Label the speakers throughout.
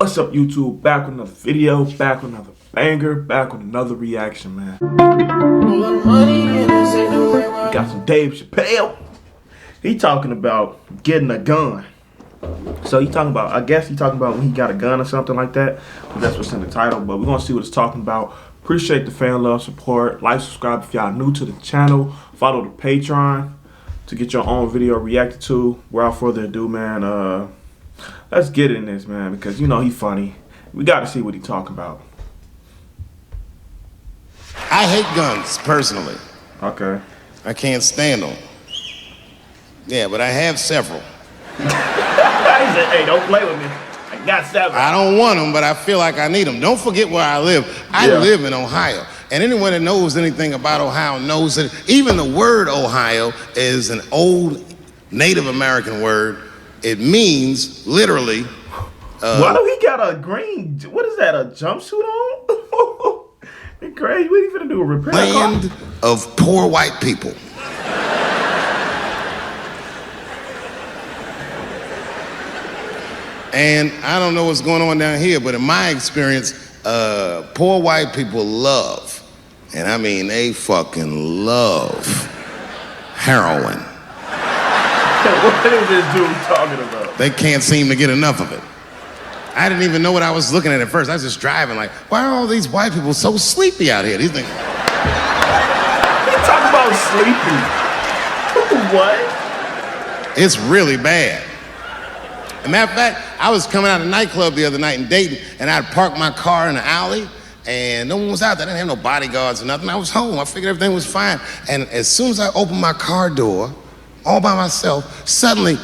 Speaker 1: What's up, YouTube? Back with another video, back with another banger, back with another reaction, man. We got some Dave Chappelle. He talking about getting a gun. So he talking about, I guess he talking about when he got a gun or something like that. That's what's in the title, but we're gonna see what it's talking about. Appreciate the fan love, support. Like, subscribe if y'all new to the channel. Follow the Patreon to get your own video reacted to. Without further ado, man, let's get in this, man, because you know he funny. We got to see what he talking about.
Speaker 2: I hate guns, personally.
Speaker 1: Okay.
Speaker 2: I can't stand them. Yeah, but I have several.
Speaker 1: He said, hey, don't play with me. I got several.
Speaker 2: I don't want them, but I feel like I need them. Don't forget where I live. I live in Ohio. And anyone that knows anything about Ohio knows that even the word Ohio is an old Native American word. It means, literally...
Speaker 1: why do he got a green... What is that, a jumpsuit on? It's crazy. What are you finna do, repair a car?
Speaker 2: Land of poor white people. And I don't know what's going on down here, but in my experience, poor white people love, and I mean they fucking love, heroin.
Speaker 1: What is this dude talking about?
Speaker 2: They can't seem to get enough of it. I didn't even know what I was looking at first. I was just driving like, why are all these white people so sleepy out here? These things.
Speaker 1: He talking about sleepy. What?
Speaker 2: It's really bad. As a matter of fact, I was coming out of a nightclub the other night in Dayton, and I'd parked my car in the alley, and no one was out there. I didn't have no bodyguards or nothing. I was home. I figured everything was fine. And as soon as I opened my car door, all by myself, suddenly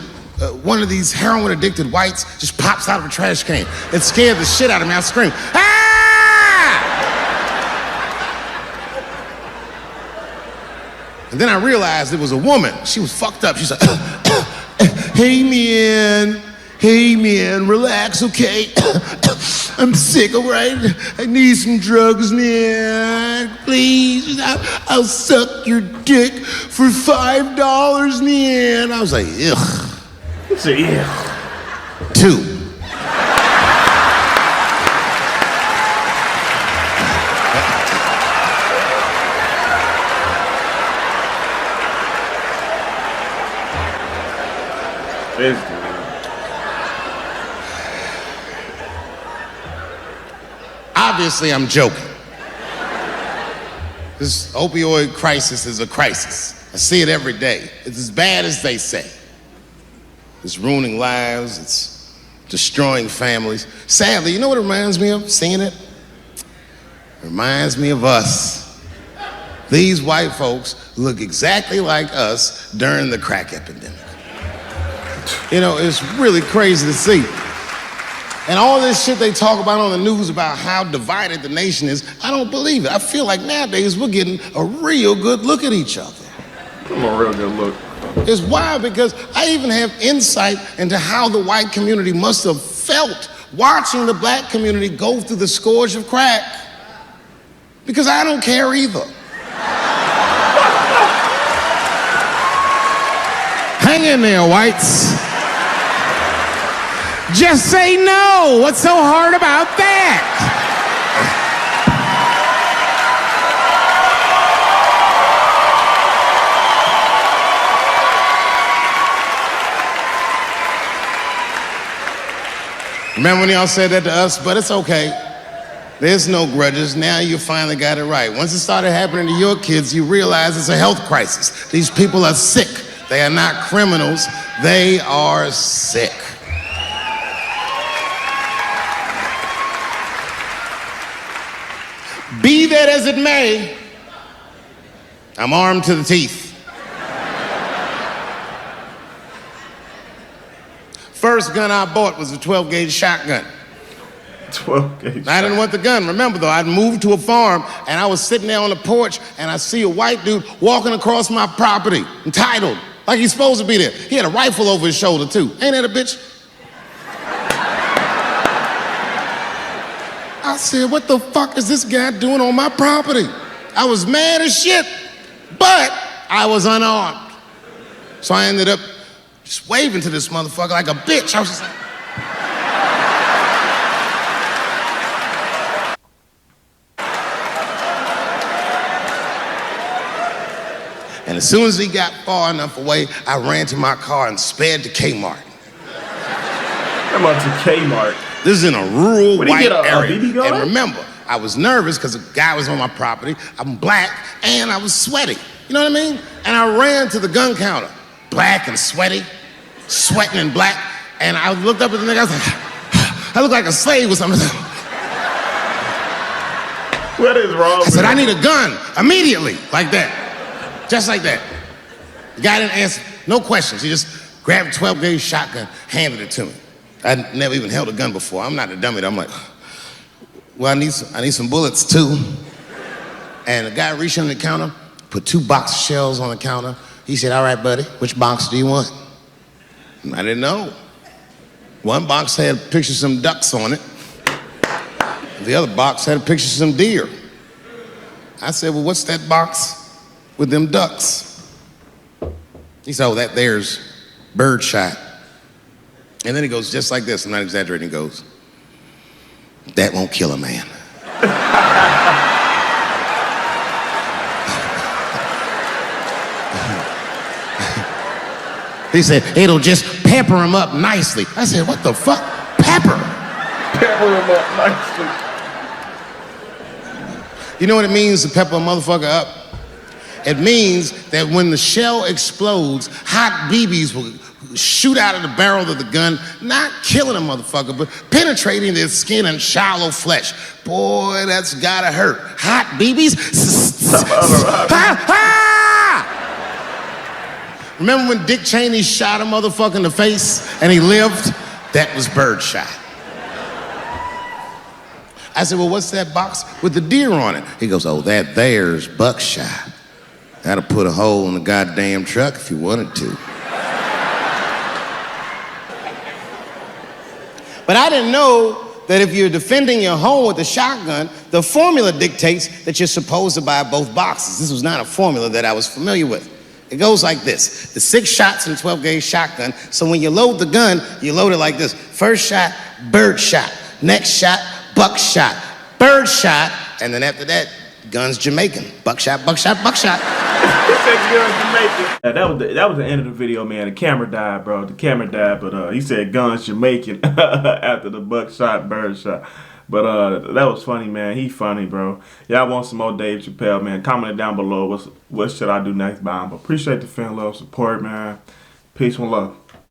Speaker 2: one of these heroin-addicted whites just pops out of a trash can. It scared the shit out of me. I screamed, ah! And then I realized it was a woman. She was fucked up. She's like, hey, man, relax, okay? I'm sick, all right? I need some drugs, man. Please, I'll suck your dick for $5, man. I was like, ugh.
Speaker 1: He said, yeah.
Speaker 2: 2.
Speaker 1: This dude.
Speaker 2: Obviously, I'm joking. This opioid crisis is a crisis. I see it every day. It's as bad as they say. It's ruining lives. It's destroying families. Sadly, you know what it reminds me of, seeing it? It reminds me of us. These white folks look exactly like us during the crack epidemic. You know, it's really crazy to see. And all this shit they talk about on the news about how divided the nation is, I don't believe it. I feel like nowadays we're getting a real good look at each other.
Speaker 1: A real good look.
Speaker 2: It's wild because I even have insight into how the white community must have felt watching the black community go through the scourge of crack. Because I don't care either. Hang in there, whites. Just say no. What's so hard about that? Remember when y'all said that to us? But it's okay. There's no grudges. Now you finally got it right. Once it started happening to your kids, you realize it's a health crisis. These people are sick. They are not criminals. They are sick. Be that as it may, I'm armed to the teeth. First gun I bought was a 12-gauge shotgun.
Speaker 1: 12-gauge.
Speaker 2: I didn't want the gun. Remember, though, I'd moved to a farm, and I was sitting there on the porch, and I see a white dude walking across my property, entitled, like he's supposed to be there. He had a rifle over his shoulder, too. Ain't that a bitch? I said, what the fuck is this guy doing on my property? I was mad as shit, but I was unarmed. So I ended up just waving to this motherfucker like a bitch. I was just like... And as soon as he got far enough away, I ran to my car and sped to Kmart.
Speaker 1: I'm up to Kmart.
Speaker 2: This is in a rural white area.
Speaker 1: BB gun?
Speaker 2: And remember, I was nervous because a guy was on my property. I'm black and I was sweaty. You know what I mean? And I ran to the gun counter, black and sweaty, sweating and black. And I looked up at the nigga. I was like, I look like a slave or something.
Speaker 1: What is wrong?
Speaker 2: I said, I need a gun immediately, like that, just like that. The guy didn't answer, no questions. He just grabbed a 12-gauge shotgun, handed it to me. I'd never even held a gun before. I'm not a dummy. I'm like, well, I need some bullets too. And the guy reached under the counter, put 2 box shells on the counter. He said, all right, buddy, which box do you want? And I didn't know. One box had a picture of some ducks on it. The other box had a picture of some deer. I said, well, what's that box with them ducks? He said, oh, that there's birdshot. And then he goes just like this, I'm not exaggerating, he goes, that won't kill a man. He said, it'll just pepper him up nicely. I said, what the fuck? Pepper?
Speaker 1: Pepper him up nicely.
Speaker 2: You know what it means to pepper a motherfucker up? It means that when the shell explodes, hot BBs will shoot out of the barrel of the gun, not killing a motherfucker, but penetrating their skin and shallow flesh. Boy, that's gotta hurt. Hot BBs? Remember when Dick Cheney shot a motherfucker in the face and he lived? That was birdshot. I said, well, what's that box with the deer on it? He goes, oh, that there's buckshot. That'll put a hole in the goddamn truck if you wanted to. But I didn't know that if you're defending your home with a shotgun, the formula dictates that you're supposed to buy both boxes. This was not a formula that I was familiar with. It goes like this. The 6 shots in a 12-gauge shotgun, so when you load the gun, you load it like this. First shot, bird shot. Next shot, buckshot. Bird shot, and then after that, gun's Jamaican. Buckshot, buckshot, buckshot.
Speaker 1: Yeah, that was the end of the video, man. The camera died, bro. The camera died, but he said guns Jamaican after the buckshot, bird shot. But that was funny, man. He funny, bro. Y'all want some more Dave Chappelle, man? Comment it down below. What should I do next by him? But appreciate the fan love support, man. Peace and love.